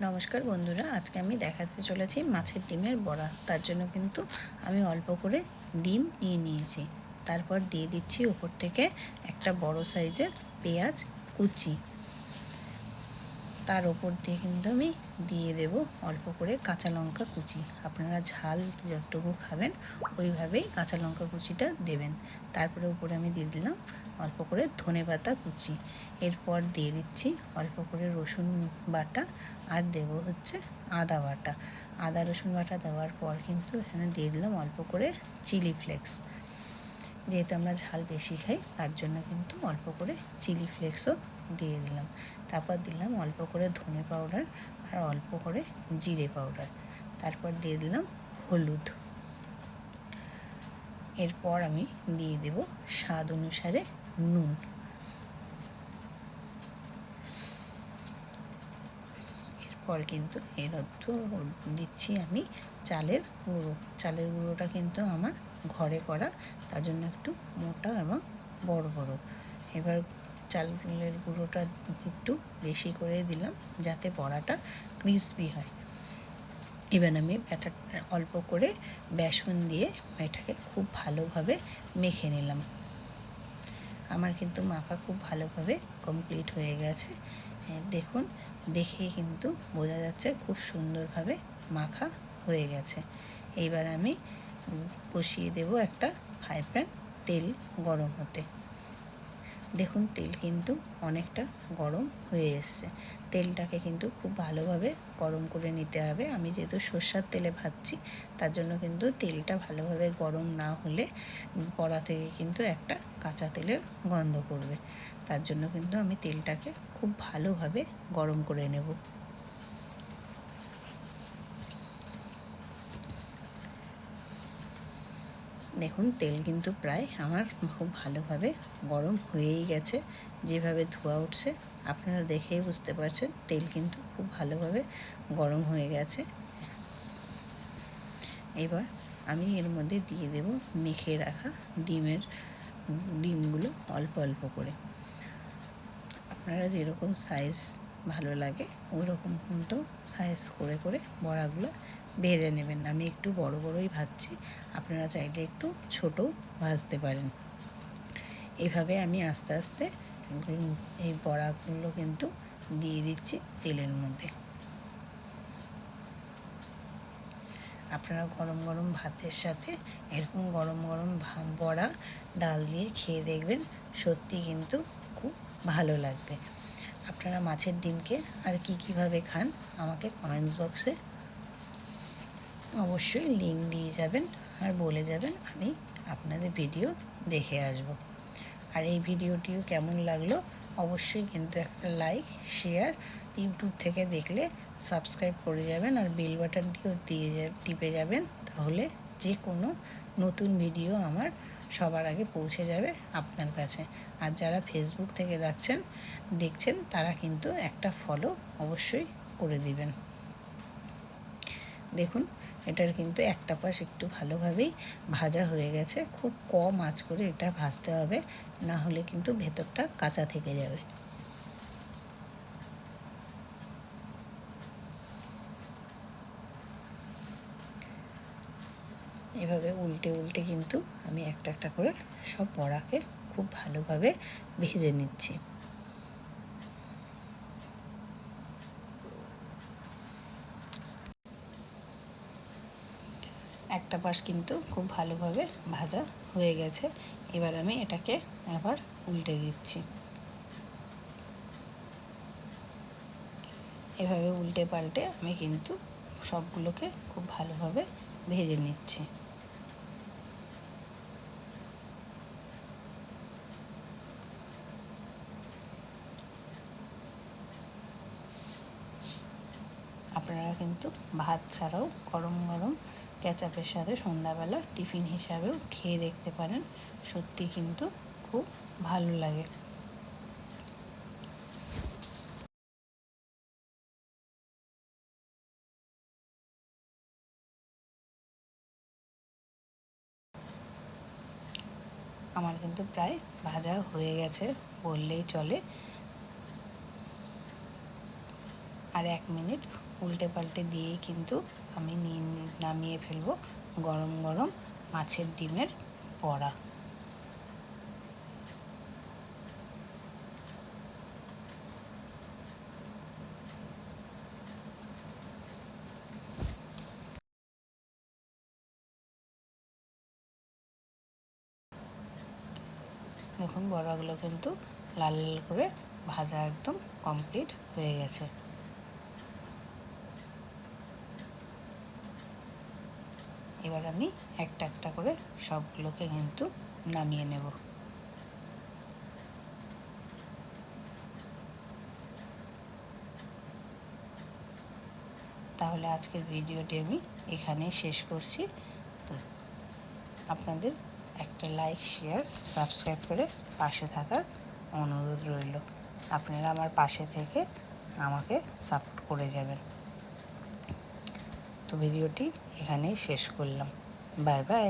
নমস্কার বন্ধুরা, আজকে আমি দেখাতে চলেছি মাছের ডিমের বড়া। তার জন্য কিন্তু আমি অল্প করে ডিম নিয়ে নিয়েছি। তারপর দিয়ে দিচ্ছি উপর থেকে একটা বড় সাইজের পেঁয়াজ কুচি। তার ওপর দিয়ে কিন্তু আমি দিয়ে দেব অল্প করে কাঁচা লঙ্কা কুচি। আপনারা ঝাল যতটুকু খাবেন ওইভাবেই কাঁচা লঙ্কা কুচিটা দেবেন। তারপরে উপরে আমি দিয়ে দিলাম অল্প করে ধনেপাতা কুচি। এরপর দিয়ে দিচ্ছি অল্প করে রসুন বাটা, আর দেব হচ্ছে আদা বাটা। আদা রসুন বাটা দেওয়ার পর কিন্তু এখানে দিয়ে দিলাম অল্প করে চিলি ফ্লেক্স। যেহেতু আমরা ঝাল বেশি খাই তার জন্য কিন্তু অল্প করে চিলি ফ্লেক্সও দিয়ে দিলাম। তারপর দিলাম অল্প করে ধনে পাউডার আর অল্প করে জিরে পাউডার। তারপর দিয়ে দিলাম হলুদ। এরপর আমি দিয়ে দেব স্বাদ অনুসারে নুন। এরপর কিন্তু এর দিচ্ছি আমি চালের গুঁড়ো। চালের গুঁড়োটা কিন্তু আমার ঘরে করা, তার জন্য একটু মোটা এবং বড় বড়। এবার চালের গুঁড়োটা একটু বেশি করে দিলাম যাতে বড়াটা ক্রিসপি হয়। এবার আমি অল্প করে বেসন দিয়ে এটাকে খুব ভালোভাবে মেখে নিলাম। আমার কিন্তু মাখা খুব ভালোভাবে কমপ্লিট হয়ে গেছে। দেখুন, দেখেই কিন্তু বোঝা যাচ্ছে খুব সুন্দরভাবে মাখা হয়ে গেছে। এইবার আমি বসিয়ে দেব একটা ফ্রাই প্যান, তেল গরম হতে। দেখুন তেল কিন্তু অনেকটা গরম হয়ে এসছে। তেলটাকে কিন্তু খুব ভালোভাবে গরম করে নিতে হবে। আমি যেহেতু সর্ষের তেলে ভাজছি তার জন্য কিন্তু তেলটা ভালোভাবে গরম না হলে কড়া থেকে কিন্তু একটা কাঁচা তেলের গন্ধ করবে। তার জন্য কিন্তু আমি তেলটাকে খুব ভালোভাবে গরম করে নেব। দেখুন তেল কিন্তু প্রায় আমার খুব ভালোভাবে গরম হয়েই গেছে। যেভাবে ধোঁয়া উঠছে আপনারা দেখেই বুঝতে পারছেন তেল কিন্তু খুব ভালোভাবে গরম হয়ে গেছে। এবার আমি এর মধ্যে দিয়ে দেব মেখে রাখা ডিমগুলো অল্প অল্প করে। আপনারা যেরকম সাইজ ভালো লাগে ওই রকম কিন্তু সাইজ করে করে বড়াগুলো ভেজে নেবেন। আমি একটু বড় বড়ই ভাজছি, আপনারা চাইলে একটু ছোটও ভাজতে পারেন। এইভাবে আমি আস্তে আস্তে এই বড়াগুলো কিন্তু দিয়ে দিচ্ছি তেলের মধ্যে। আপনারা গরম গরম ভাতের সাথে এরকম গরম গরম বড়া ডাল দিয়ে খেয়ে দেখবেন, সত্যি কিন্তু খুব ভালো লাগবে। আপনারা মাছের ডিমকে আর কীভাবে খান আমাকে কমেন্টস বক্সে অবশ্যই লিঙ্ক দিয়ে যাবেন আর বলে যাবেন, আমি আপনাদের ভিডিও দেখে আসব। আর এই ভিডিওটিও কেমন লাগলো অবশ্যই কিন্তু একটা লাইক, শেয়ার, ইউটিউব থেকে দেখলে সাবস্ক্রাইব করে যাবেন আর বেল বাটনটিও টিপে যাবেন। তাহলে যে কোনো নতুন ভিডিও আমার সবার আগে পৌঁছে যাবে আপনার কাছে। আর যারা ফেসবুক থেকে দেখছেন তারা কিন্তু একটা ফলো অবশ্যই করে দিবেন। দেখুন এটার কিন্তু একটা পাশ একটু ভালোভাবেই ভাজা হয়ে গেছে। খুব কম আঁচ করে এটা ভাজতে হবে, না হলে কিন্তু ভেতরটা কাঁচা থেকে যাবে। এভাবে উল্টে উল্টে কিন্তু আমি একটা একটা করে সব বড়াকে খুব ভালোভাবে ভেজে নিচ্ছি। একটা পাশ কিন্তু খুব ভালোভাবে ভাজা হয়ে গেছে। এবার আমি এটাকে আবার উল্টে দিচ্ছি। এভাবে উল্টে পাল্টে আমি কিন্তু সবগুলোকে খুব ভালোভাবে ভেজে নিচ্ছি। আপনারা কিন্তু ভাত ছাড়াও গরম গরম কেচাপের সাথে সন্ধ্যাবেলা টিফিন হিসাবেও খেয়ে দেখতে পারেন, সত্যি কিন্তু খুব ভালো লাগে। আমার কিন্তু প্রায় ভাজা হয়ে গেছে বললেই চলে। আর 1 মিনিট উল্টে পাল্টে দিয়েই কিন্তু আমি নামিয়ে ফেলবো গরম গরম মাছের ডিমের বড়া। দেখুন বড়াগুলো কিন্তু লাল লাল করে ভাজা একদম কমপ্লিট হয়ে গেছে। এবার আমি একটা একটা করে সবগুলোকে কিন্তু নামিয়ে নেব। তাহলে আজকের ভিডিওটি আমি এখানেই শেষ করছি। তো আপনাদের একটা লাইক, শেয়ার, সাবস্ক্রাইব করে পাশে থাকার অনুরোধ রইল। আপনারা আমার পাশে থেকে আমাকে সাপোর্ট করে যাবেন। তো ভিডিওটি এখানেই শেষ করলাম। Bye bye.